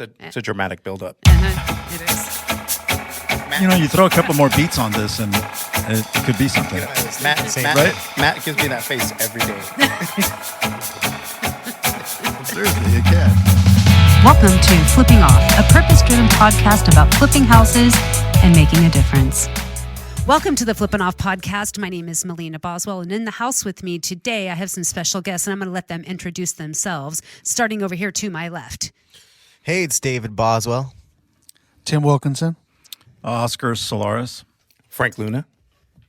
It's a dramatic build-up. It is. You throw a couple more beats on this, and it could be something. Matt gives me that face every day. Seriously, you can. Welcome to Flipping Off, a purpose-driven podcast about flipping houses and making a difference. Welcome to the Flipping Off podcast. My name is Melina Boswell, and in the house with me today, I have some special guests, and I'm going to let them introduce themselves, starting over here to my left. Hey, it's David Boswell. Tim Wilkinson. Oscar Solaris. Frank Luna.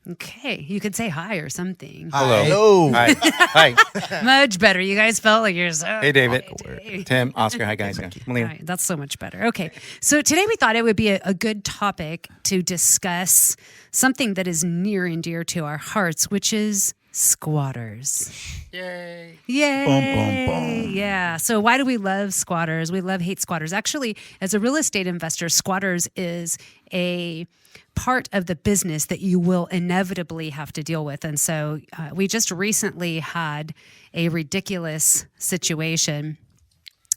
Okay, you could say hi or something. Hello. Hi. Much better. You guys felt like you're so... Hey, David. today. Tim. Oscar. Hi, guys. Melina. All right, that's so much better. Okay, so today we thought it would be a good topic to discuss something that is near and dear to our hearts, which is squatters. Yay. Yay. Boom, boom, boom. Yeah. So why do we love squatters? We hate squatters. Actually, as a real estate investor, squatters is a part of the business that you will inevitably have to deal with. And so we just recently had a ridiculous situation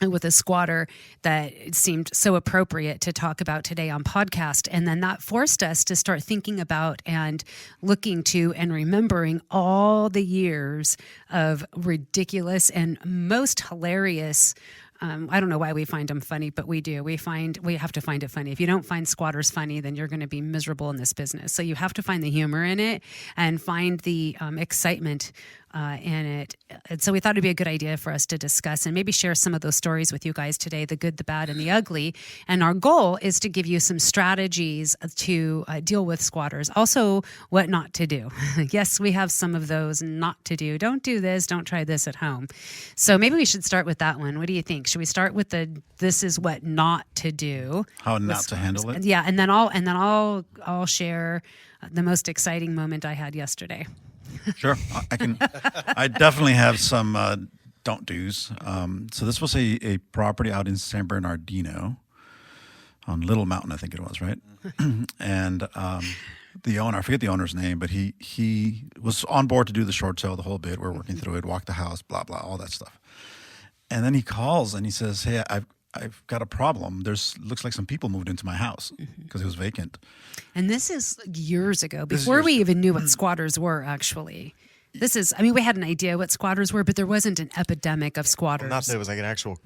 with a squatter that it seemed so appropriate to talk about today on podcast. And then that forced us to start thinking about and looking to and remembering all the years of ridiculous and most hilarious. I don't know why we find them funny, but we do. We have to find it funny. If you don't find squatters funny, then you're going to be miserable in this business. So you have to find the humor in it and find the excitement in it. And so we thought it'd be a good idea for us to discuss and maybe share some of those stories with you guys today, the good, the bad, and the ugly. And our goal is to give you some strategies to deal with squatters. Also, what not to do. Yes, we have some of those not to do. Don't do this. Don't try this at home. So maybe we should start with that one. What do you think? Should we start with this is what not to do? How not to handle it? Yeah, and then I'll share the most exciting moment I had yesterday. Sure, I can. I definitely have some don't do's. So this was a property out in San Bernardino on Little Mountain, I think it was, right? And the owner, I forget the owner's name, but he was on board to do the short sale, the whole bit. We're working through it, walk the house, blah blah, all that stuff. And then he calls and he says, "Hey, I've got a problem. Looks like some people moved into my house because it was vacant." And this is years ago, before we even knew what squatters were, actually. We had an idea what squatters were, but there wasn't an epidemic of squatters. Not that it was like an actual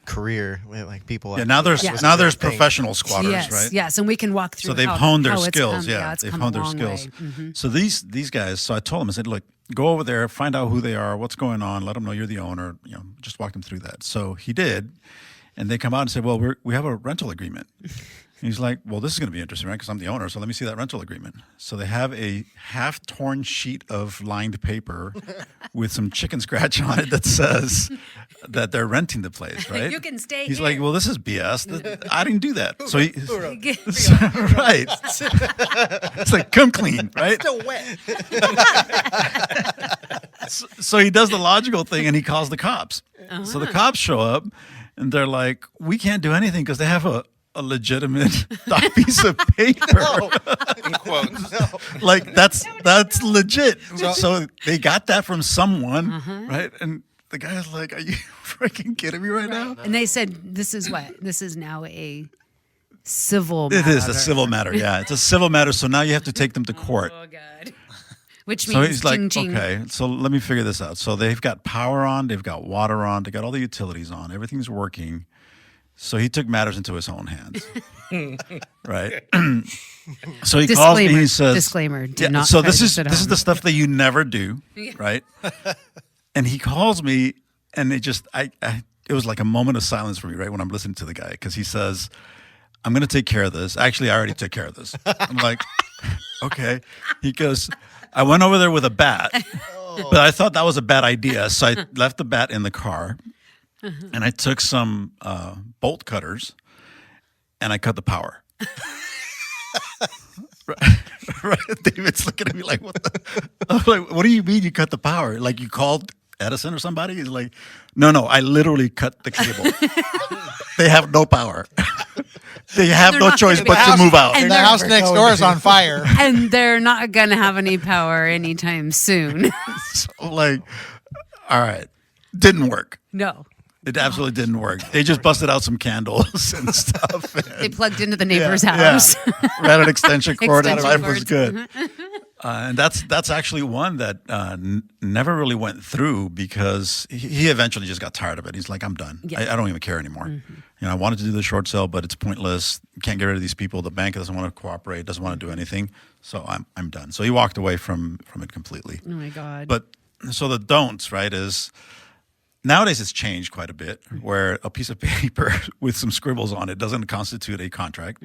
career, like people. Yeah, now there's professional squatters, yes, right? Yes, and we can walk through. So they've honed their skills. It's They've come honed a their long skills. way. Mm-hmm. So these guys. So I told them, I said, "Look, go over there, find out who they are, what's going on, let them know you're the owner. Just walk them through that." So he did, and they come out and said, "Well, we have a rental agreement." And he's like, "Well, this is going to be interesting, right? Because I'm the owner, so let me see that rental agreement." So they have a half-torn sheet of lined paper with some chicken scratch on it that says that they're renting the place, right? You can stay He's here. like, "Well, this is BS. I didn't do that." So he, right. It's like, come clean, right? Still wet. So he does the logical thing and he calls the cops. Uh-huh. So the cops show up and they're like, "We can't do anything because they have a legitimate piece of paper." In quotes. Like that's legit. So they got that from someone, right? And the guy's like, "Are you freaking kidding me right now?" And they said, "This is what? This is now a civil matter." It is a civil matter. Yeah, it's a civil matter. So now you have to take them to court. Oh, God. Which So means he's like, ching. "Okay, so let me figure this out." So they've got power on, they've got water on, they got all the utilities on, everything's working. So he took matters into his own hands, right? So he calls me and he says, Disclaimer, do not so try this is at this is home. the stuff that you never do, right? And he calls me and it was like a moment of silence for me, right? When I'm listening to the guy, because he says, "I'm going to take care of this. Actually, I already took care of this." I'm like, "Okay." He goes, "I went over there with a bat, but I thought that was a bad idea. So I left the bat in the car and I took some bolt cutters and I cut the power." Right. David's looking at me like, "What the?" I'm like, "What do you mean you cut the power? Like you called Edison or somebody?" He's like, No, I literally cut the cable. They have no power. They have no choice but to move out. And the house next door is on fire. And they're not going to have any power anytime soon. So, like, all right. Didn't work. No. It absolutely didn't work. They just busted out some candles and stuff. They plugged into the neighbor's Yeah. house. Ran an extension cord and Extension life was cords. good. And that's actually one that never really went through because he eventually just got tired of it. He's like, I'm done. Yeah. I don't even care anymore. I wanted to do the short sale, but it's pointless. Can't get rid of these people. The bank doesn't want to cooperate, doesn't want to do anything. So I'm done. So he walked away from it completely. Oh my God. But so the don'ts, right, is nowadays it's changed quite a bit where a piece of paper with some scribbles on it doesn't constitute a contract.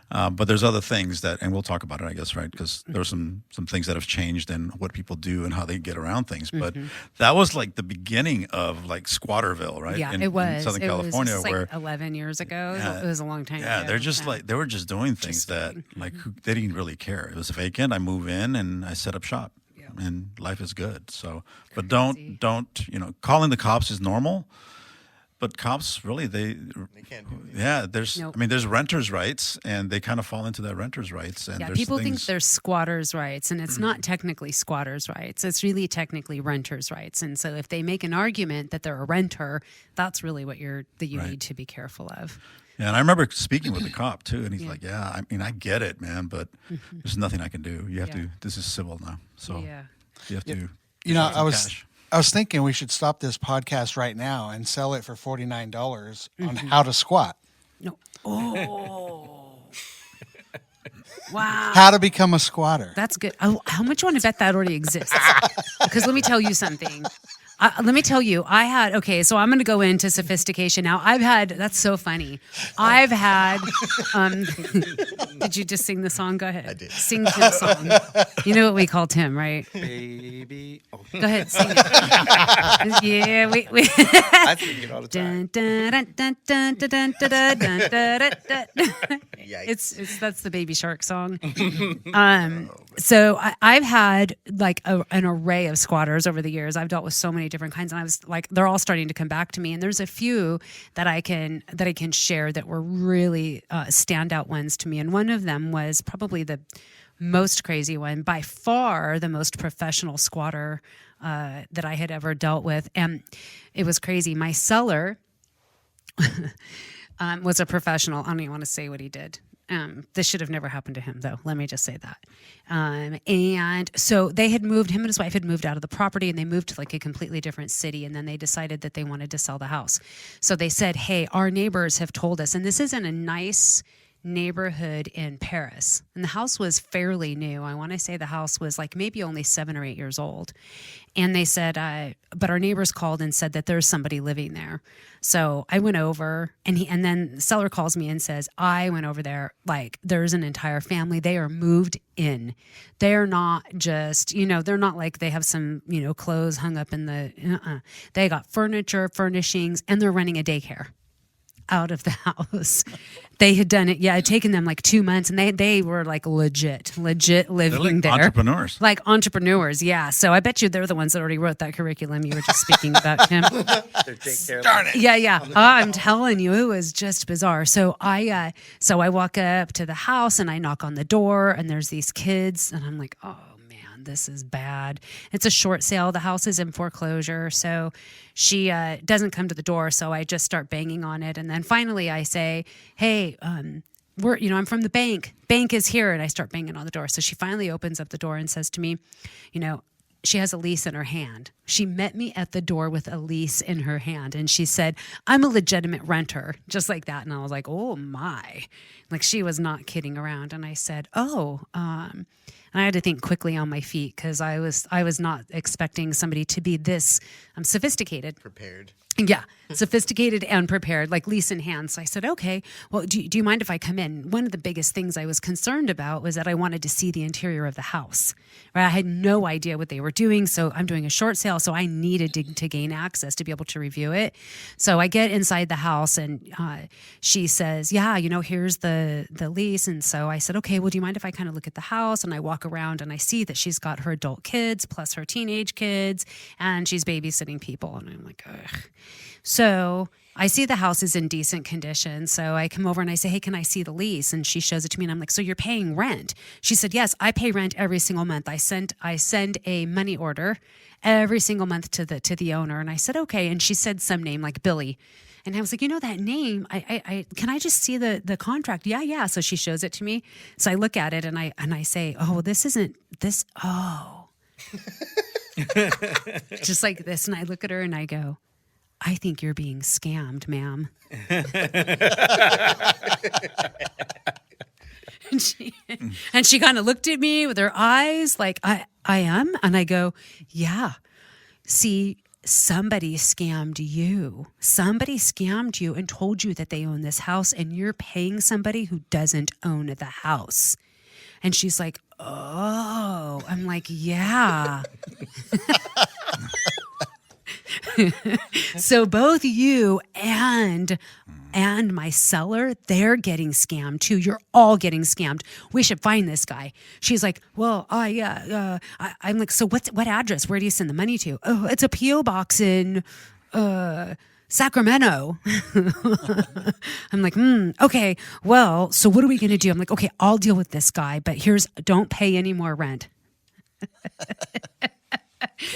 But there's other things that, and we'll talk about it, I guess, right? Because there are some things that have changed in what people do and how they get around things. But that was like the beginning of like Squatterville, right? Yeah, in, it was. in Southern it California, was just where like 11 years ago. Yeah. It was a long time yeah, ago. they're just like they were just doing things that like they didn't really care. It was vacant. I move in and I set up shop, and life is good. So, but Crazy. don't calling the cops is normal, but cops really They can't do anything. yeah. There's Nope. I mean there's renters' rights, and they kind of fall into that renters' rights. And Yeah, there's people think things, they're squatters' rights, and it's not technically squatters' rights. It's really technically renters' rights. And so, if they make an argument that they're a renter, that's really what you Right. need to be careful of. Yeah, and I remember speaking with the cop too, and he's like, "Yeah, I mean, I get it, man, but there's nothing I can do. You have Yeah. to. This is civil now, so Yeah. you have to." You know, some cash. I was thinking we should stop this podcast right now and sell it for $49 on how to squat, No. Oh. Wow. how to become a squatter. That's good. Oh, how much you want to bet that already exists? Because let me tell you something. I had, okay, so I'm going to go into sophistication now. That's so funny. I've had, did you just sing the song? Go ahead. I did. Sing Tim's song. You know what we call Tim, right? Baby. Oh, Go ahead, sing it. Yeah, we. I sing it all the time. Dun, dun, dun, dun, dun, dun, dun, dun, dun, dun, dun, dun. Yikes. That's the Baby Shark song. So I've had like an array of squatters over the years. I've dealt with so many different kinds, and I was like, they're all starting to come back to me. And there's a few that I can share that were really standout ones to me. And one of them was probably the most crazy one, by far the most professional squatter that I had ever dealt with, and it was crazy. My seller was a professional. I don't even want to say what he did. This should have never happened to him, though. Let me just say that. And so him and his wife had moved out of the property, and they moved to like a completely different city. And then they decided that they wanted to sell the house. So they said, "Hey, our neighbors have told us," and this is in a nice neighborhood in Paris. And the house was fairly new. I want to say the house was like maybe only 7 or 8 years old. And they said, but our neighbors called and said that there's somebody living there. So I went over, and then the seller calls me and says, I went over there, like there's an entire family. They are moved in. They're not just, they're not like they have some, clothes hung up in the, They got furniture, furnishings, and they're running a daycare out of the house. They had done it. Yeah, it had taken them like 2 months, and they were like legit They're living like there. entrepreneurs. Like entrepreneurs, yeah. So I bet you they're the ones that already wrote that curriculum you were just speaking about, Tim. Darn it. Yeah. I'm telling you, it was just bizarre. So I walk up to the house and I knock on the door, and there's these kids, and I'm like, oh man, this is bad. It's a short sale. The house is in foreclosure, so she doesn't come to the door. So I just start banging on it, and then finally I say, hey, I'm from the bank. Bank is here. And I start banging on the door. So she finally opens up the door and says to me, she has a lease in her hand. She met me at the door with a lease in her hand. And she said, I'm a legitimate renter, just like that. And I was like, oh my, like she was not kidding around. And I said, and I had to think quickly on my feet, because I was not expecting somebody to be this sophisticated. Prepared. Yeah, sophisticated and prepared, like lease in hand. So I said, okay, well, do you mind if I come in? One of the biggest things I was concerned about was that I wanted to see the interior of the house. Right? I had no idea what they were doing. So I'm doing a short sale, so I needed to gain access to be able to review it. So I get inside the house, and she says, yeah, here's the lease. And so I said, okay, well, do you mind if I kind of look at the house? And I walk around, and I see that she's got her adult kids plus her teenage kids, and she's babysitting people. And I'm like, ugh. So I see the house is in decent condition. So I come over and I say, hey, can I see the lease? And she shows it to me, and I'm like, so you're paying rent? She said, yes, I pay rent every single month. I send a money order every single month to the owner. And I said, okay. And she said some name like Billy. And I was like, that name, I can I just see the contract? Yeah. So she shows it to me. So I look at it and I say, oh, this isn't this. Oh, just like this. And I look at her and I go, I think you're being scammed, ma'am. And she kind of looked at me with her eyes like, I am? And I go, yeah. See, somebody scammed you. Somebody scammed you and told you that they own this house, and you're paying somebody who doesn't own the house. And she's like, oh. I'm like, yeah. So both you and my seller, they're getting scammed too. You're all getting scammed. We should find this guy. She's like, well, I'm like, so what address? Where do you send the money to? Oh, it's a P.O. box in Sacramento. I'm like, okay, well, so what are we going to do? I'm like, okay, I'll deal with this guy, but don't pay any more rent.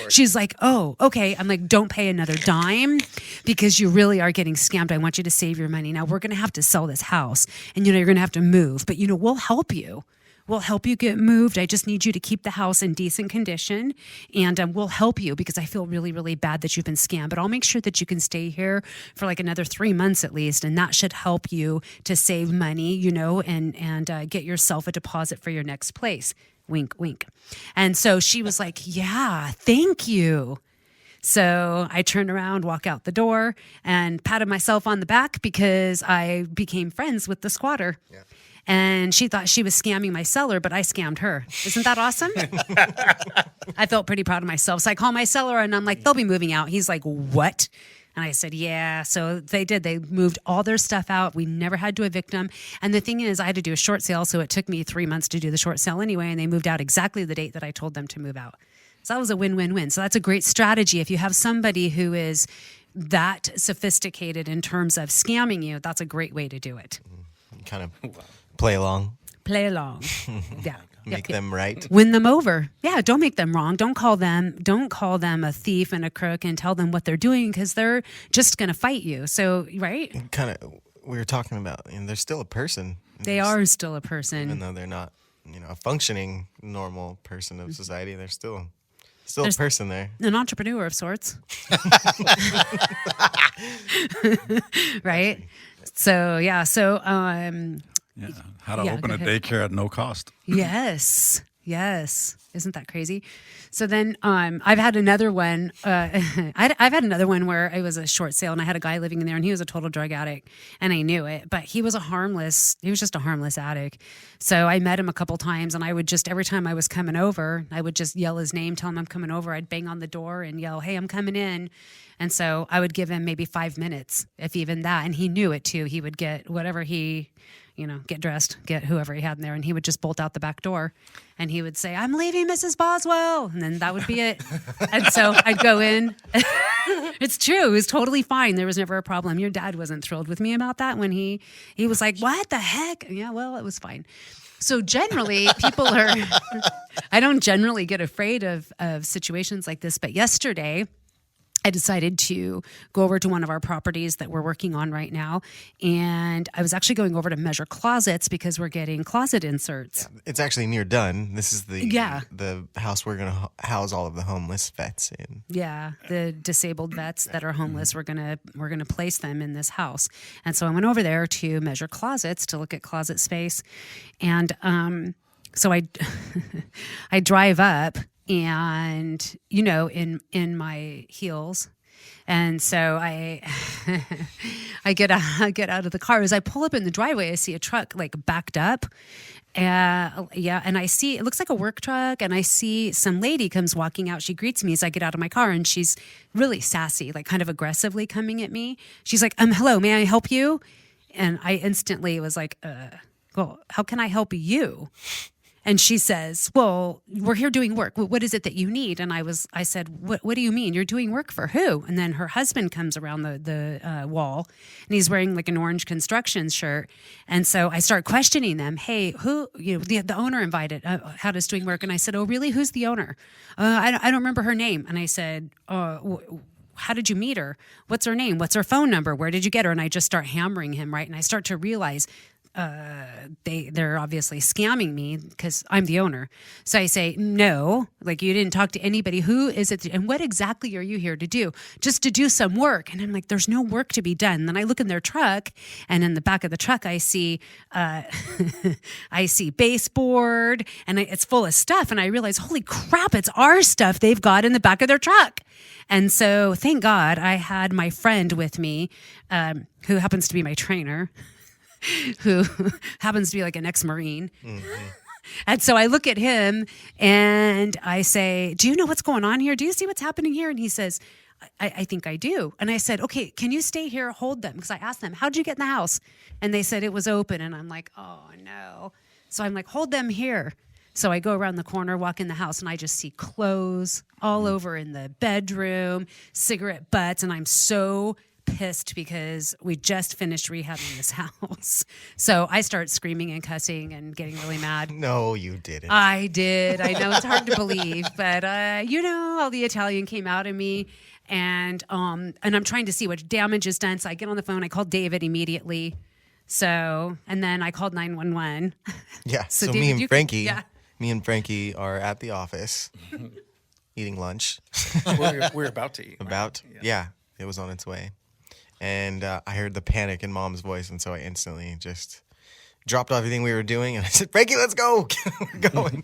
She's like, oh, okay. I'm like, don't pay another dime because you really are getting scammed. I want you to save your money. Now we're going to have to sell this house and, you're going to have to move, but we'll help you. We'll help you get moved. I just need you to keep the house in decent condition, and we'll help you because I feel really, really bad that you've been scammed, but I'll make sure that you can stay here for like another 3 months at least. And that should help you to save money, and get yourself a deposit for your next place. Wink, wink. And so she was like, yeah, thank you. So I turned around, walk out the door, and patted myself on the back because I became friends with the squatter. Yeah. And she thought she was scamming my seller, but I scammed her. Isn't that awesome? I felt pretty proud of myself. So I call my seller and I'm like, they'll be moving out. He's like, what? And I said, yeah. So they did. They moved all their stuff out. We never had to evict them. And the thing is, I had to do a short sale. So it took me 3 months to do the short sale anyway. And they moved out exactly the date that I told them to move out. So that was a win-win-win. So that's a great strategy. If you have somebody who is that sophisticated in terms of scamming you, that's a great way to do it. Kind of play along. Play along. Yeah. Make them right. Win them over. Yeah, don't make them wrong. Don't call them a thief and a crook and tell them what they're doing because they're just going to fight you. So, right? Kind of, we were talking about, they're still a person. They are still a person. Even though they're not, a functioning normal person of society, they're still a person there. An entrepreneur of sorts. Right? So, yeah. So, yeah. How to open a daycare at no cost. Yes. Isn't that crazy? So then I've had another one. I've had another one where it was a short sale and I had a guy living in there and he was a total drug addict and I knew it, but he was just a harmless addict. So I met him a couple times and I would just, every time I was coming over, I would just yell his name, tell him I'm coming over. I'd bang on the door and yell, hey, I'm coming in. And so I would give him maybe 5 minutes, if even that. And he knew it too. He would get whatever get dressed, get whoever he had in there, and he would just bolt out the back door and he would say, I'm leaving, Mrs. Boswell. And then that would be it. And so I'd go in. It's true. It was totally fine. There was never a problem. Your dad wasn't thrilled with me about that when he was like, what the heck? Yeah, well, it was fine. So generally I don't generally get afraid of situations like this. But yesterday, I decided to go over to one of our properties that we're working on right now. And I was actually going over to measure closets because we're getting closet inserts. Yeah, it's actually near done. This is the house we're going to house all of the homeless vets in. Yeah, the disabled vets that are homeless, we're going to place them in this house. And so I went over there to measure closets, to look at closet space. And so I drive up and in my heels, and so I get out of the car. As I pull up in the driveway, I see a truck like backed up, and I see it looks like a work truck, and I see some lady comes walking out. She greets me as I get out of my car, and she's really sassy, like kind of aggressively coming at me. She's like, hello, may I help you? And I instantly was like, well, how can I help you? And she says, well, we're here doing work. What is it that you need? And I said, what do you mean? You're doing work for who? And then her husband comes around the wall, and he's wearing like an orange construction shirt. And so I start questioning them. Hey, who, the owner invited, how does doing work? And I said, oh, really? Who's the owner? I don't remember her name. And I said, how did you meet her? What's her name? What's her phone number? Where did you get her? And I just start hammering him, right? And I start to realize they're obviously scamming me because I'm the owner. So I say, no, like you didn't talk to anybody. Who is it? And what exactly are you here to do? Just to do some work. And I'm like, there's no work to be done. And then I look in their truck, and in the back of the truck, I see, I see baseboard, and it's full of stuff. And I realize, holy crap, it's our stuff they've got in the back of their truck. And so thank God I had my friend with me, who happens to be my trainer, who happens to be like an ex-Marine. Mm-hmm. And so I look at him and I say, do you know what's going on here? Do you see what's happening here? And he says, I think I do. And I said, okay, can you stay here, hold them? Because I asked them, how'd you get in the house? And they said it was open. And I'm like, oh no. So I'm like, hold them here. So I go around the corner, walk in the house, and I just see clothes all over in the bedroom, cigarette butts, and I'm so pissed because we just finished rehabbing this house. So I start screaming and cussing and getting really mad. No, you didn't. I did. I know it's hard to believe, but all the Italian came out of me, and I'm trying to see what damage is done. So I get on the phone. I called David immediately. So, and then I called 911. Yeah. So David, me and Frankie are at the office eating lunch. We're about to eat. Yeah. It was on its way. And I heard the panic in Mom's voice, and so I instantly just dropped off everything we were doing, and I said, Frankie, let's go. We're going.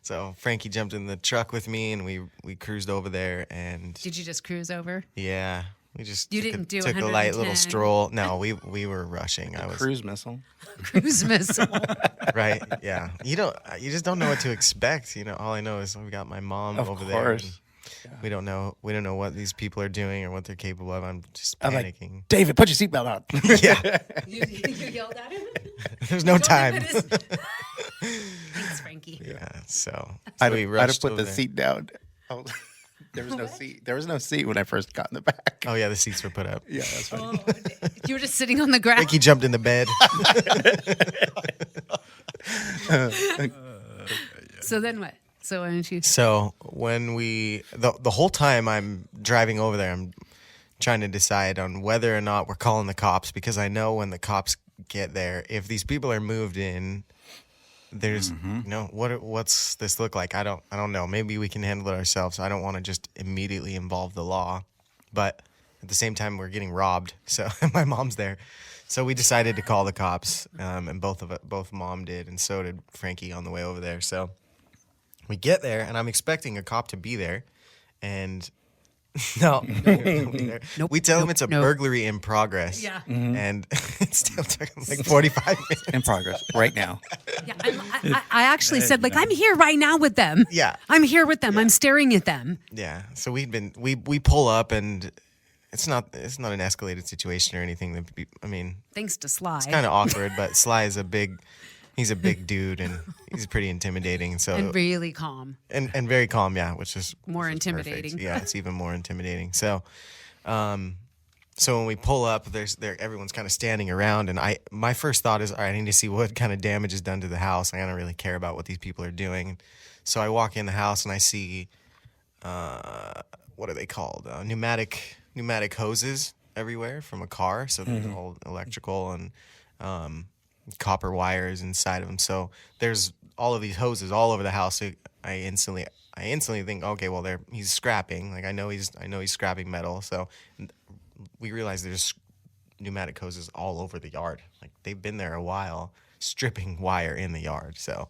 So Frankie jumped in the truck with me, and we cruised over there. And did you just cruise over? Yeah. We just took a light little stroll. No, we were rushing. Cruise missile. Cruise missile. Right. Yeah. You just don't know what to expect. All I know is we got my mom over there. Yeah. We don't know what these people are doing or what they're capable of. I'm just panicking. Like, David, put your seatbelt on. Yeah. You yelled at him? There's no time. Thanks, Frankie. Yeah. So I'd we have rushed put over the there. seat down. There was no seat. There was no seat when I first got in the back. Oh yeah, the seats were put up. Yeah, that's funny. You were just sitting on the ground. Frankie jumped in the bed. So then what? So why don't you? So when the whole time I'm driving over there, I'm trying to decide on whether or not we're calling the cops, because I know when the cops get there, if these people are moved in, there's what's this look like? I don't know. Maybe we can handle it ourselves. I don't want to just immediately involve the law, but at the same time we're getting robbed. So my mom's there. So we decided to call the cops, and both Mom did, and so did Frankie on the way over there. So we get there, and I'm expecting a cop to be there, and no. Nope. We tell him it's a burglary in progress. Yeah. And it still took him like 45 minutes. In progress right now. Yeah, I actually said, like, I'm here right now with them. Yeah. I'm here with them. I'm staring at them. Yeah. So we pull up, and it's not an escalated situation or anything. Thanks to Sly. It's kind of awkward, but Sly is he's a big dude, and he's pretty intimidating. So And really calm. and very calm, yeah, which is More perfect. intimidating. Yeah, it's even more intimidating. So, so when we pull up, everyone's kind of standing around, and my first thought is, all right, I need to see what kind of damage is done to the house. I don't really care about what these people are doing. So I walk in the house, and I see, what are they called? Pneumatic hoses everywhere from a car. So there's all electrical and copper wires inside of them. So there's all of these hoses all over the house. So I instantly think, okay, well, he's scrapping. Like I know he's scrapping metal. So we realize there's pneumatic hoses all over the yard. Like they've been there a while, stripping wire in the yard. So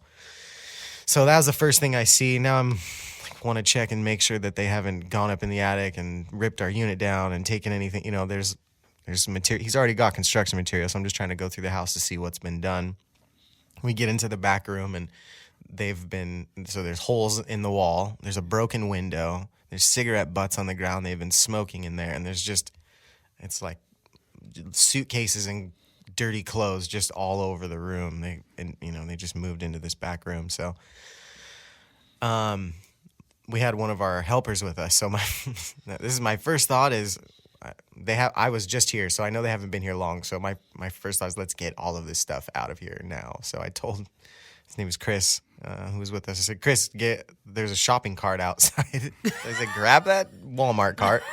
that was the first thing I see. Now I'm want to check and make sure that they haven't gone up in the attic and ripped our unit down and taken anything. There's some material. He's already got construction material, so I'm just trying to go through the house to see what's been done. We get into the back room, and there's holes in the wall. There's a broken window. There's cigarette butts on the ground. They've been smoking in there, and it's like suitcases and dirty clothes just all over the room. They just moved into this back room. So we had one of our helpers with us. So this is my first thought is I was just here, so I know they haven't been here long. So my first thought is let's get all of this stuff out of here now. So I told, his name was Chris, who was with us. I said, Chris, there's a shopping cart outside. I said, grab that Walmart cart,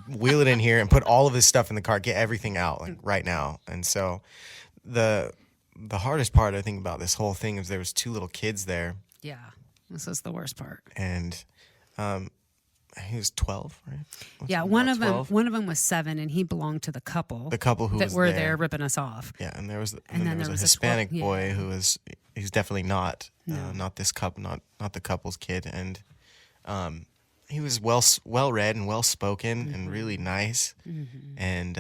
wheel it in here, and put all of this stuff in the cart. Get everything out like right now. And so the hardest part I think about this whole thing is there was 2 little kids there. Yeah, this is the worst part. And he was 12, right? Yeah, one of them was 7, and he belonged to the couple. The couple who that was were there. there ripping us off. Yeah, and there was And then a there was a Hispanic 12 boy yeah. who was he's definitely not this couple, not the couple's kid, and he was well read and well spoken and really nice, and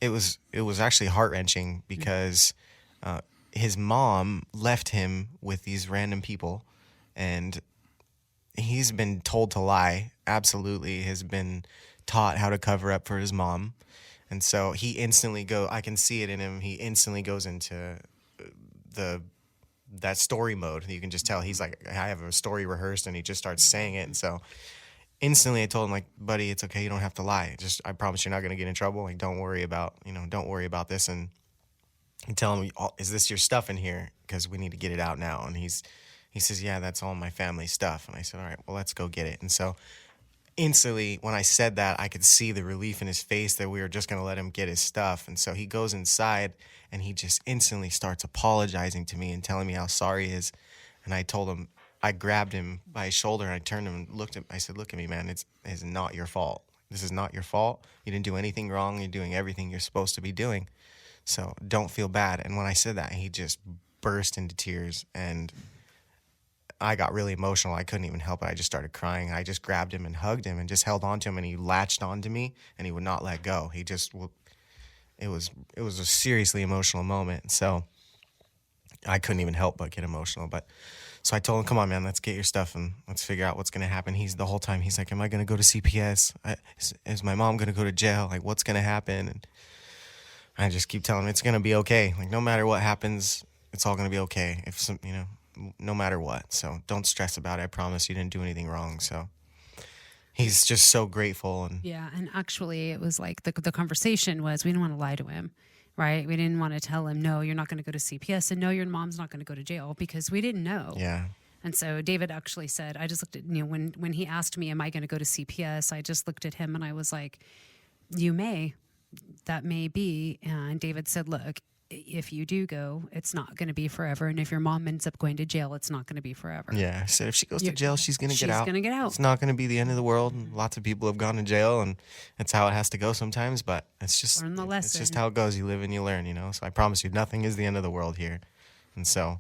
it was actually heart wrenching because his mom left him with these random people, and he's been told to lie. Absolutely, has been taught how to cover up for his mom, and so he instantly I can see it in him. He instantly goes into that story mode. You can just tell he's like, I have a story rehearsed, and he just starts saying it. And so instantly I told him, like, buddy, it's okay. You don't have to lie. I promise you're not going to get in trouble. Like, don't worry about this. And tell him, is this your stuff in here? Because we need to get it out now. And he says, yeah, that's all my family stuff. And I said, all right, well, let's go get it. And so instantly when I said that, I could see the relief in his face that we were just going to let him get his stuff. And so he goes inside and he just instantly starts apologizing to me and telling me how sorry he is. And I told him, I grabbed him by his shoulder and I turned him and looked at him. I said, look at me, man, it's not your fault. This is not your fault. You didn't do anything wrong. You're doing everything you're supposed to be doing. So don't feel bad. And when I said that, he just burst into tears, and I got really emotional. I couldn't even help it. I just started crying. I just grabbed him and hugged him and just held on to him, and he latched onto me and he would not let go. It was a seriously emotional moment. So I couldn't even help but get emotional. So I told him, come on, man, let's get your stuff and let's figure out what's going to happen. The whole time he's like, am I going to go to CPS? Is my mom going to go to jail? Like, what's going to happen? And I just keep telling him it's going to be okay. Like, no matter what happens, it's all going to be okay. No matter what. So don't stress about it. I promise you didn't do anything wrong. So he's just so grateful. And yeah, and actually it was like the conversation was, we didn't want to lie to him, right? We didn't want to tell him, no, you're not going to go to CPS, and no, your mom's not going to go to jail, because we didn't know. Yeah. And so David actually said, I just looked at, when he asked me, am I going to go to CPS? I just looked at him and I was like, you may. That may be. And David said, look, if you do go, it's not going to be forever. And if your mom ends up going to jail, it's not going to be forever. Yeah. I said, if she goes to jail, she's going to get out. She's going to get out. It's not going to be the end of the world. And lots of people have gone to jail, and it's how it has to go sometimes. But it's just, learn the lesson. It's just how it goes. You live and you learn, So I promise you, nothing is the end of the world here. And so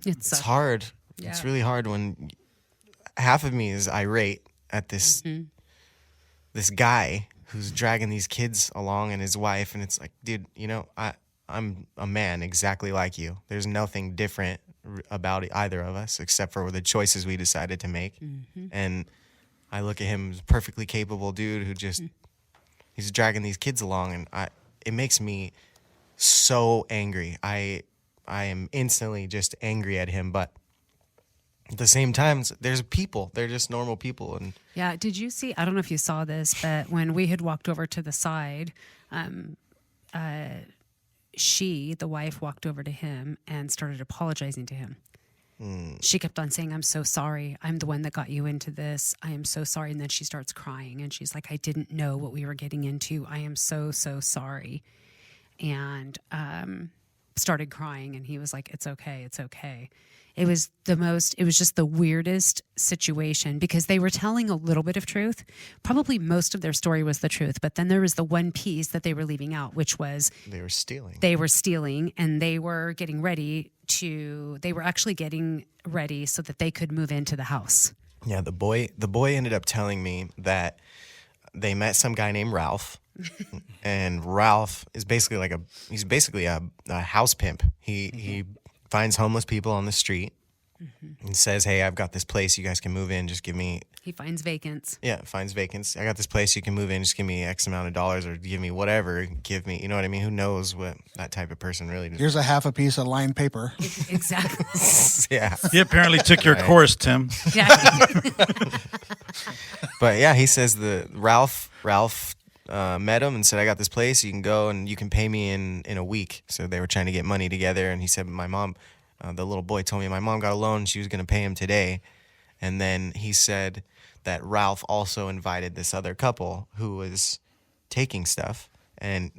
it's hard. Yeah. It's really hard when half of me is irate at this guy who's dragging these kids along and his wife, and it's like, dude, I'm a man exactly like you. There's nothing different about either of us except for the choices we decided to make. And I look at him as a perfectly capable dude who just he's dragging these kids along, and it makes me so angry. I am instantly just angry at him, but at the same time, there's people. They're just normal people. And yeah, did you see? I don't know if you saw this, but when we had walked over to the side, the wife, walked over to him and started apologizing to him. She kept on saying, I'm so sorry. I'm the one that got you into this. I am so sorry. And then she starts crying, and she's like, I didn't know what we were getting into. I am so, so sorry. And started crying, and he was like, it's okay. It's okay. It was just the weirdest situation, because they were telling a little bit of truth. Probably most of their story was the truth, but then there was the one piece that they were leaving out, which was they were stealing. And they were actually getting ready so that they could move into the house. Yeah, the boy ended up telling me that they met some guy named Ralph. And Ralph is basically he's basically a house pimp. He finds homeless people on the street and says, "Hey, I've got this place. You guys can move in. Just give me." He finds vacants. Yeah, finds vacants. I got this place. You can move in. Just give me X amount of dollars, or give me whatever. Give me, you know what I mean? Who knows what that type of person really does? Here's a half a piece of lined paper. Exactly. Yeah. He apparently took your course, Tim. Yeah. But yeah, he says the Ralph met him and said, "I got this place. You can go and you can pay me in a week." So they were trying to get money together, and he said, "My mom, the little boy told me my mom got a loan. She was going to pay him today." And then he said that Ralph also invited this other couple who was taking stuff, and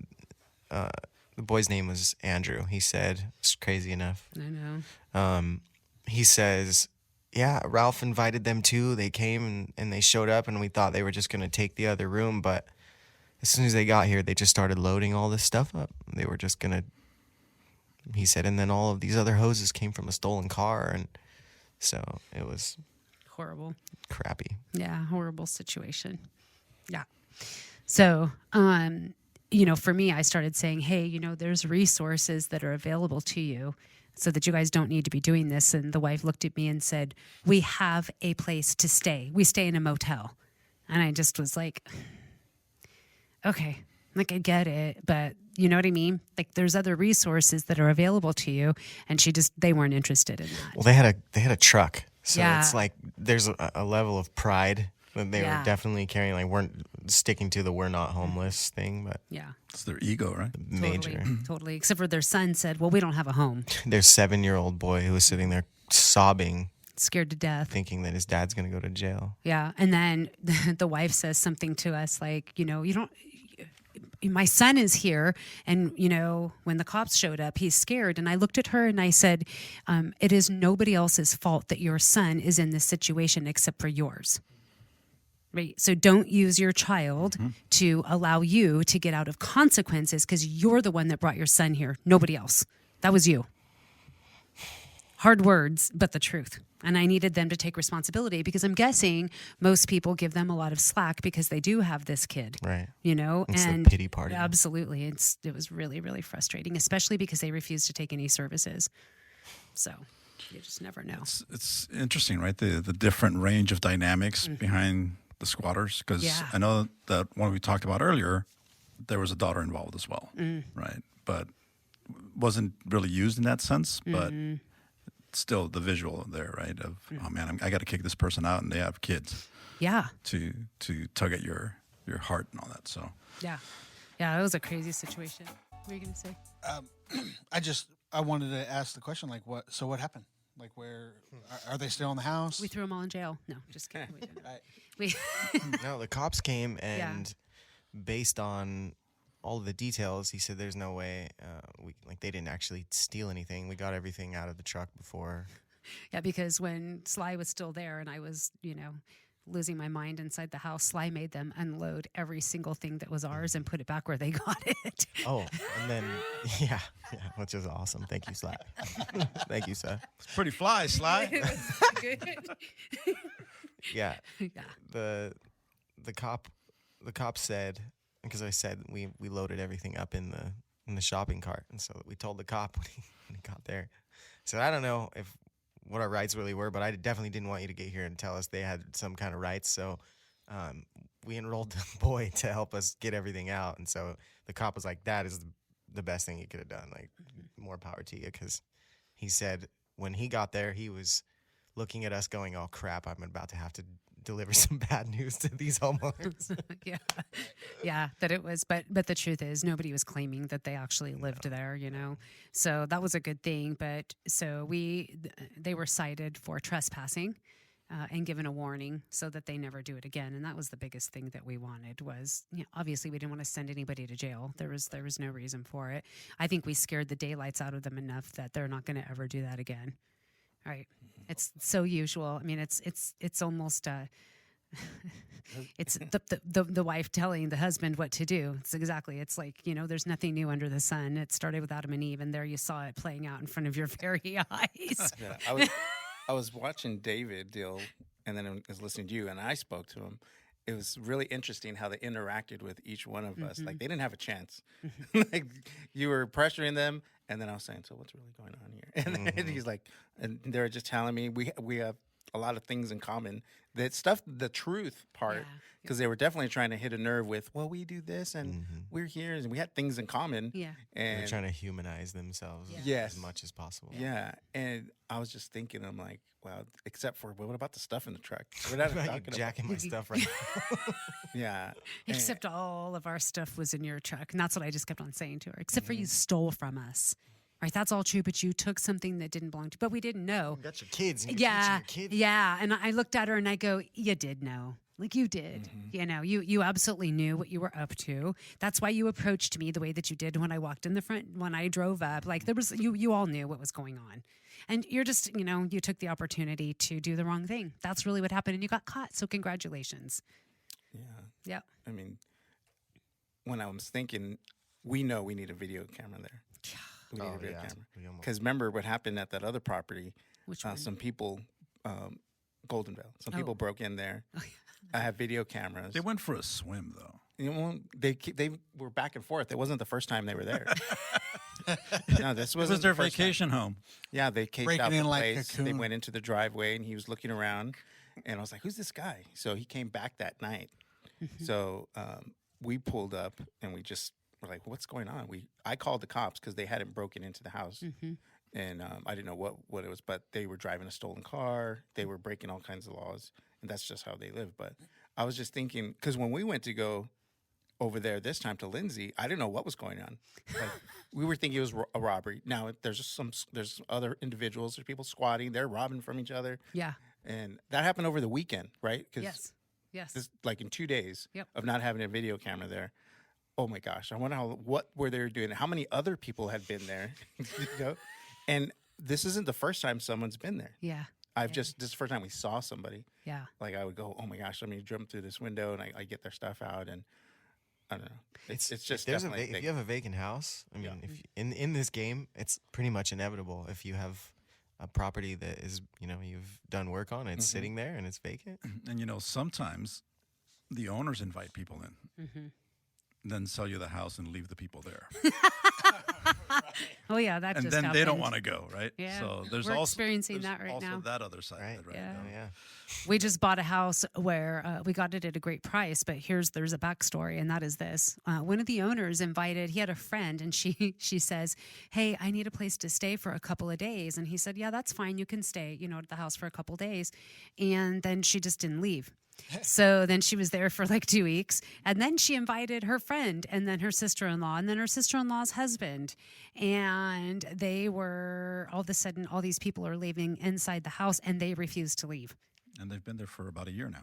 the boy's name was Andrew. He said, it's crazy enough. I know. He says, yeah, Ralph invited them too. They came and they showed up, and we thought they were just going to take the other room. But as soon as they got here, they just started loading all this stuff up. They were just going to, he said, and then all of these other hoses came from a stolen car. And so it was Horrible. crappy. Yeah, horrible situation. Yeah. So, for me, I started saying, hey, there's resources that are available to you so that you guys don't need to be doing this. And the wife looked at me and said, we have a place to stay. We stay in a motel. And I just was like, okay, like I get it, but you know what I mean? Like there's other resources that are available to you. And they weren't interested in that. Well, they had a truck. So Yeah. it's like there's a level of pride that they were definitely carrying. Like, weren't sticking to the "we're not homeless" thing, but Yeah. It's their ego, right? major. Totally. Except for their son said, well, we don't have a home. Their 7-year-old boy who was sitting there sobbing, Scared to death. thinking that his dad's going to go to jail. Yeah. And then the wife says something to us like, my son is here. And, when the cops showed up, he's scared. And I looked at her and I said, it is nobody else's fault that your son is in this situation except for yours. Right. So don't use your child to allow you to get out of consequences because you're the one that brought your son here. Nobody else. That was you. Hard words, but the truth. And I needed them to take responsibility because I'm guessing most people give them a lot of slack because they do have this kid. Right. It's the pity party. Absolutely. It was really, really frustrating, especially because they refused to take any services. So you just never know. It's interesting, right? The different range of dynamics behind the squatters. Because Yeah. I know that one we talked about earlier, there was a daughter involved as well, right? But wasn't really used in that sense, but still the visual there, right? Of, oh man, I got to kick this person out and they have kids Yeah. to tug at your heart and all that. So Yeah. Yeah. It was a crazy situation. What were you going to say? I wanted to ask the question, like, what happened? Like, where are they still in the house? We threw them all in jail. No, just kidding. We didn't. We No, the cops came and based on all of the details, he said there's no way they didn't actually steal anything. We got everything out of the truck before. Yeah, because when Sly was still there and I was, losing my mind inside the house, Sly made them unload every single thing that was ours and put it back where they got it. Oh, and then yeah, which is awesome. Thank you, Sly. Thank you, sir. it's pretty fly, Sly. Good. Yeah. Yeah. The cop said, because I said we loaded everything up in the shopping cart, and so we told the cop when he got there. So I don't know what our rights really were, but I definitely didn't want you to get here and tell us they had some kind of rights. So we enrolled the boy to help us get everything out, and so the cop was like, "That is the best thing you could have done. Like, more power to you," because he said when he got there, he was looking at us going, "Oh crap, I'm about to have to deliver some bad news to these homeowners." Yeah, that it was, but the truth is nobody was claiming that they actually lived there, so that was a good thing. But so they were cited for trespassing and given a warning so that they never do it again. And that was the biggest thing that we wanted was, obviously we didn't want to send anybody to jail. There was no reason for it. I think we scared the daylights out of them enough that they're not going to ever do that again. All right. It's so usual. I mean, it's almost it's the wife telling the husband what to do. It's like, there's nothing new under the sun. It started with Adam and Eve, and there you saw it playing out in front of your very eyes. Yeah, I was watching David deal, and then I was listening to you, and I spoke to him, it was really interesting how they interacted with each one of us. Like they didn't have a chance. Like you were pressuring them, and then I was saying, "So what's really going on here?" And then he's like, and they were just telling me we have a lot of things in common. That stuff, the truth part, because they were definitely trying to hit a nerve with, well, we do this and we're here and we had things in common. Yeah. And They're trying to humanize themselves Yes. as much as possible. yeah. And I was just thinking, I'm like, wow, except for what about the stuff in the truck? We're not You're talking about. jacking my stuff right now. Yeah. Except all of our stuff was in your truck. And that's what I just kept on saying to her. Except for you stole from us. Right? That's all true, but you took something that didn't belong to you. But we didn't know. You got your kids. And you're Yeah. teaching your kids. Yeah. And I looked at her and I go, you did know. Like you did. You know, you absolutely knew what you were up to. That's why you approached me the way that you did when I walked in the front, when I drove up. Like there was, you all knew what was going on. And you're just, you took the opportunity to do the wrong thing. That's really what happened. And you got caught. So congratulations. Yeah. Yeah. I mean, when I was thinking, we know we need a video camera there. We need a video camera. We almost- Because remember what happened at that other property? Which one? Some people, Goldenville, some people broke in there. I have video cameras. They went for a swim though. They were back and forth. It wasn't the first time they were there. No, this It was wasn't their the first time. vacation home. Yeah, they cased Breaking out the in like place. They Cocoon. went into the driveway, and he was looking around. And I was like, "Who's this guy?" So he came back that night. So we pulled up, and we just were like, "What's going on?" I called the cops because they hadn't broken into the house, and I didn't know what it was. But they were driving a stolen car. They were breaking all kinds of laws, and that's just how they live. But I was just thinking, because when we went to go over there this time to Lindsay, I didn't know what was going on. Like, we were thinking it was a robbery. Now there's other individuals, there's people squatting, they're robbing from each other. Yeah. And that happened over the weekend, right? 'Cause Yes. Yes. this, like in 2 days Yep. of not having a video camera there. Oh my gosh! I wonder what were they doing? How many other people had been there? And this isn't the first time someone's been there. Yeah. This is the first time we saw somebody. Yeah. Like I would go, oh my gosh, let me jump through this window, and I get their stuff out, and I don't know. It's just There's definitely. if you have a vacant house, I mean, if in this game, it's pretty much inevitable. If you have a property that is, you've done work on, it's sitting there and it's vacant. And sometimes the owners invite people in, then sell you the house and leave the people there, Oh yeah, that and just then they don't happened. want to go, right? Yeah. So there's We're also experiencing there's that right also now. that other side Right. of it, right? Yeah. Oh, yeah. We just bought a house where we got it at a great price, but there's a backstory, and that is this: one of the owners invited. He had a friend, and she says, "Hey, I need a place to stay for a couple of days," and he said, "Yeah, that's fine. You can stay, at the house for a couple of days," and then she just didn't leave. So then she was there for like 2 weeks, and then she invited her friend, and then her sister-in-law, and then her sister-in-law's husband, and they were all of a sudden all these people are living inside the house, and they refused to leave. And they've been there for about a year now.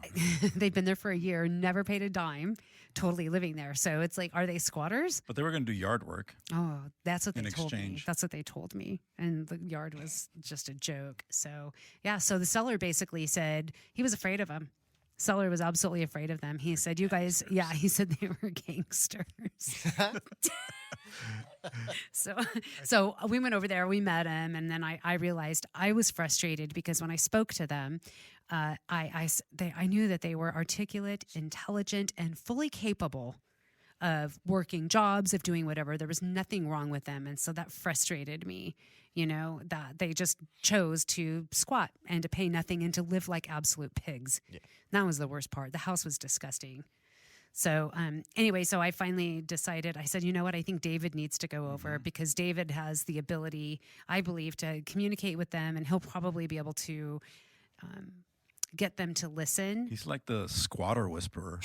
They've been there for a year, never paid a dime, totally living there. So it's like, are they squatters? But they were going to do yard work. Oh, that's what they In told me. exchange. That's what they told me. And the yard was just a joke. So, yeah. So the seller basically said he was afraid of them. Seller was absolutely afraid of them. He said, "You guys," he said they were gangsters. So we went over there, we met him, and then I realized I was frustrated because when I spoke to them, I knew that they were articulate, intelligent, and fully capable of working jobs, of doing whatever. There was nothing wrong with them. And so that frustrated me, that they just chose to squat and to pay nothing and to live like absolute pigs. Yeah. That was the worst part. The house was disgusting. So anyway, so I finally decided, I said, you know what, I think David needs to go over because David has the ability, I believe, to communicate with them, and he'll probably be able to get them to listen. He's like the squatter whisperer.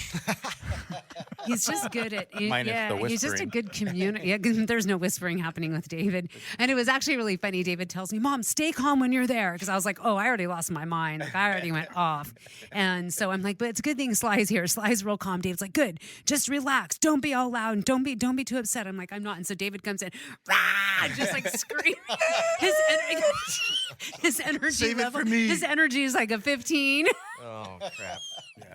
He's just good at Minus the he's just a whispering. good communicator. There's no whispering happening with David, and it was actually really funny. David tells me, "Mom, stay calm when you're there," because I was like, "Oh, I already lost my mind. Like I already went off," and so I'm like, "But it's a good thing Sly's here. Sly's real calm." David's like, "Good, just relax. Don't be all loud and don't be too upset." I'm like, "I'm not," and so David comes in, rah, just like screaming. His energy Save it level, for me. his energy is like a 15. Oh crap!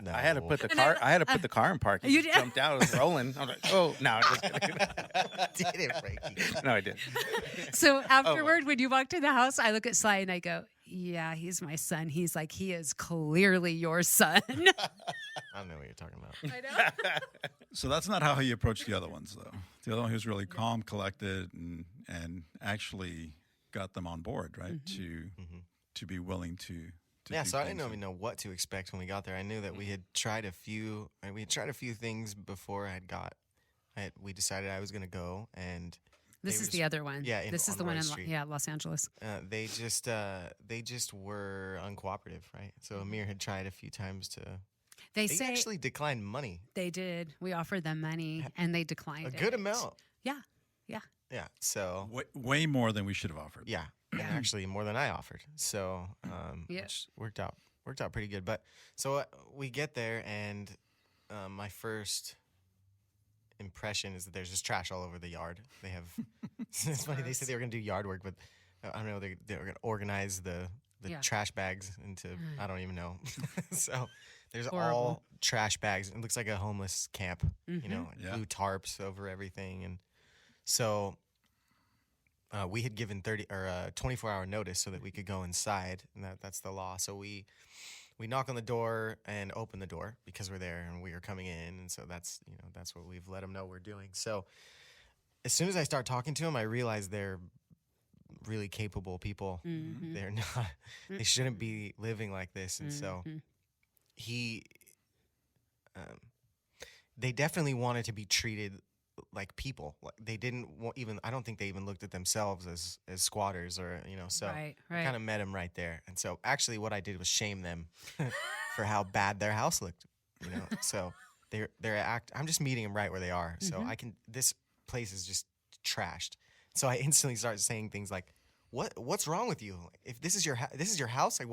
No. I had to put the car. I had to put the car in park. You He did? jumped out. I was rolling. I was like, "Oh no!" Just kidding. Did it, Frankie? No, I didn't. So afterward, when you walk to the house, I look at Sly and I go, "Yeah, he's my son." He's like, "He is clearly your son." I don't know what you're talking about. I know. So that's not how he approached the other ones, though. The other one, he was really calm, collected, and actually got them on board, right? To be willing to Yeah, do so I things didn't even know what to expect when we got there. I knew that we had tried a few things before we decided I was going to go, and This is the other one. Yeah, this is on the one Roy in Street. Los Angeles. They just were uncooperative, right? So Amir had tried a few times to. They They say actually declined money, they did. We offered them money, and they declined a good it. amount. Yeah, yeah. Yeah, so way more than we should have offered. yeah, and actually more than I offered. So Yeah. which worked out pretty good. But so we get there, and my first impression is that there's just trash all over the yard. They have. It's funny. They said they were going to do yard work, but I don't know. They were going to organize the Yeah. trash bags into. I don't even know. So there's Horrible. all trash bags. It looks like a homeless camp. You know, like Yeah. blue tarps over everything, and so. We had given 24-hour notice so that we could go inside, and that's the law. So we knock on the door and open the door because we're there and we are coming in, and so that's what we've let them know we're doing. So as soon as I start talking to them, I realize they're really capable people. They're not. They shouldn't be living like this, and so they definitely wanted to be treated like people. Like they didn't even. I don't think they even looked at themselves as squatters or So Right, I right. kind of met them right there, and so actually, what I did was shame them for how bad their house looked. So I'm just meeting them right where they are. So I can. This place is just trashed. So I instantly start saying things like, "What's wrong with you? If this is your house, like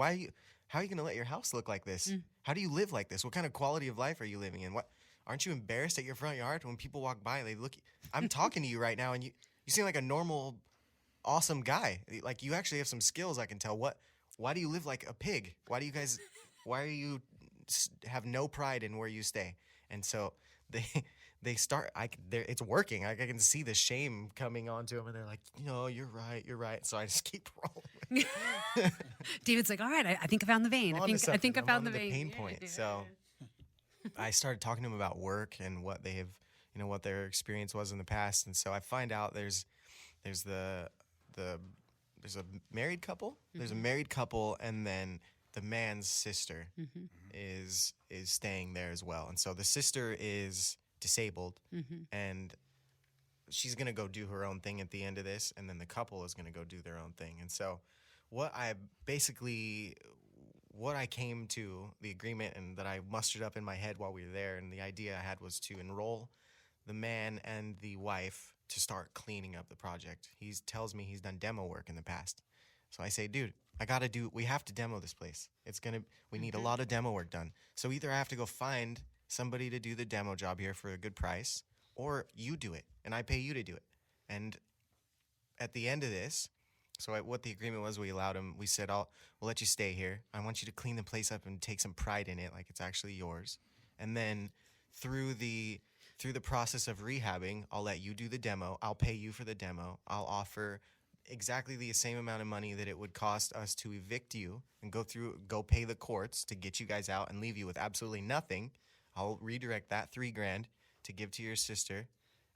how are you going to let your house look like this? How do you live like this? What kind of quality of life are you living in? Aren't you embarrassed at your front yard when people walk by? They look. I'm talking to you right now, and you seem like a normal, awesome guy. Like you actually have some skills. I can tell. Why do you live like a pig? Why do you have no pride in where you stay? And so they start. It's working. I can see the shame coming onto them, and they're like, "No, you're right." So I just keep rolling. David's like, all right, I think I found the vein. I think I I'm found on the vein. pain point. So I started talking to them about work and what they have, what their experience was in the past. And so I find out there's a married couple. There's a married couple, and then the man's sister is staying there as well. And so the sister is disabled, and she's gonna go do her own thing at the end of this, and then the couple is gonna go do their own thing. And so what I came to, the agreement and that I mustered up in my head while we were there, and the idea I had was to enroll the man and the wife to start cleaning up the project. He tells me he's done demo work in the past. So I say, dude, we have to demo this place. We need a lot of demo work done. So either I have to go find somebody to do the demo job here for a good price, or you do it and I pay you to do it. And at the end of this, what the agreement was, we said, we'll let you stay here. I want you to clean the place up and take some pride in it, like it's actually yours. And then through the process of rehabbing, I'll let you do the demo. I'll pay you for the demo. I'll offer exactly the same amount of money that it would cost us to evict you and go pay the courts to get you guys out and leave you with absolutely nothing. I'll redirect that $3,000 to give to your sister.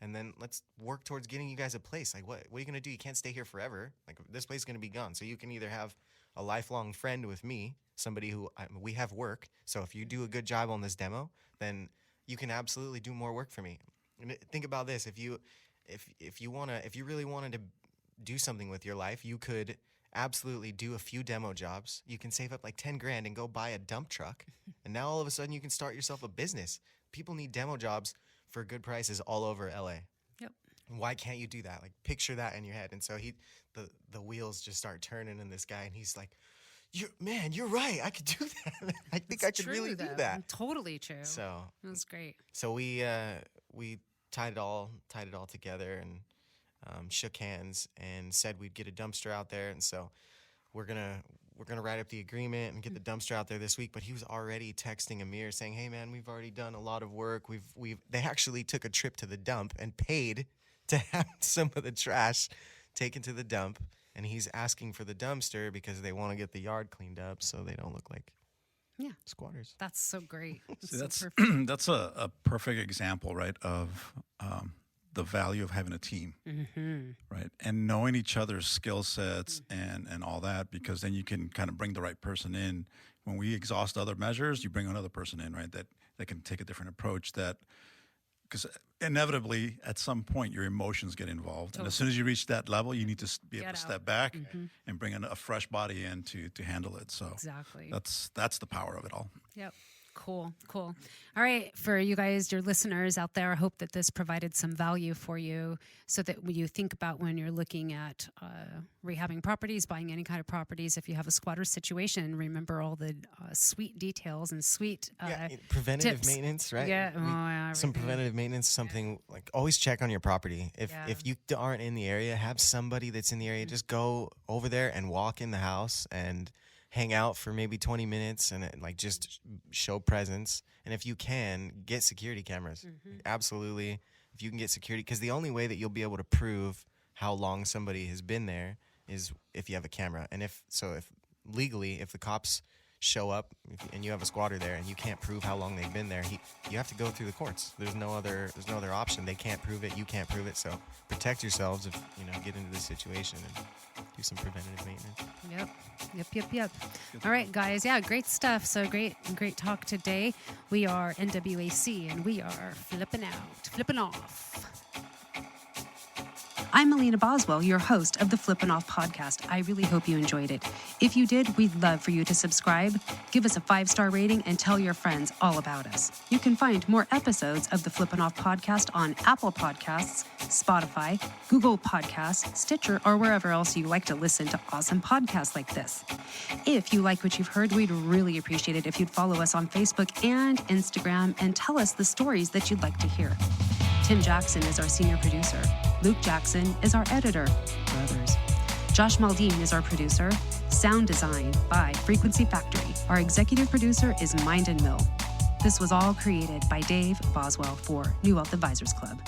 And then let's work towards getting you guys a place. Like, what are you going to do? You can't stay here forever. Like, this place is going to be gone. So you can either have a lifelong friend with me, somebody who we have work. So if you do a good job on this demo, then you can absolutely do more work for me. And think about this. If you really wanted to do something with your life, you could absolutely do a few demo jobs. You can save up like $10,000 and go buy a dump truck. And now all of a sudden you can start yourself a business. People need demo jobs for good prices all over LA. Yep. Why can't you do that? Like, picture that in your head. And so the wheels just start turning in this guy, and he's like, you're right. I could do that. I think I could really do that. Totally true. So That was great. So we tied it all together and shook hands and said we'd get a dumpster out there. And so we're gonna write up the agreement and get the dumpster out there this week. But he was already texting Amir saying, "Hey man, we've already done a lot of work. They actually took a trip to the dump and paid to have some of the trash taken to the dump." And he's asking for the dumpster because they want to get the yard cleaned up so they don't look like squatters. That's so great. See, So that's perfect. that's a perfect example, right, of the value of having a team, right, and knowing each other's skill sets and all that, because then you can kind of bring the right person in. When we exhaust other measures, you bring another person in, right, that can take a different approach. That because inevitably at some point your emotions get involved, and as soon as you reach that level, you need to be able Get to out. step back and bring in a fresh body in to handle it. So Exactly. that's the power of it all. Yep. Cool. All right. For you guys, your listeners out there, I hope that this provided some value for you so that when you think about when you're looking at rehabbing properties, buying any kind of properties, if you have a squatter situation, remember all the sweet details and sweet Preventative tips. maintenance, right? Yeah. Some Everything. preventative maintenance, something like always check on your property. If you aren't in the area, have somebody that's in the area. Just go over there and walk in the house and hang out for maybe 20 minutes and like just show presence. And if you can, get security cameras. Absolutely. If you can get security, because the only way that you'll be able to prove how long somebody has been there is if you have a camera. And if legally, if the cops show up and you have a squatter there and you can't prove how long they've been there, you have to go through the courts. There's no other option. They can't prove it. You can't prove it. So protect yourselves if get into this situation and do some preventative maintenance. Yep. All right, guys. Yeah, great stuff. So great talk today. We are NWAC and we are flipping off. I'm Melina Boswell, your host of the Flippin' Off podcast. I really hope you enjoyed it. If you did, we'd love for you to subscribe, give us a 5-star rating, and tell your friends all about us. You can find more episodes of the Flippin' Off podcast on Apple Podcasts, Spotify, Google Podcasts, Stitcher, or wherever else you like to listen to awesome podcasts like this. If you like what you've heard, we'd really appreciate it if you'd follow us on Facebook and Instagram and tell us the stories that you'd like to hear. Tim Jackson is our senior producer. Luke Jackson is our editor. Brothers. Josh Maldine is our producer. Sound design by Frequency Factory. Our executive producer is Mind and Mill. This was all created by Dave Boswell for New Wealth Advisors Club.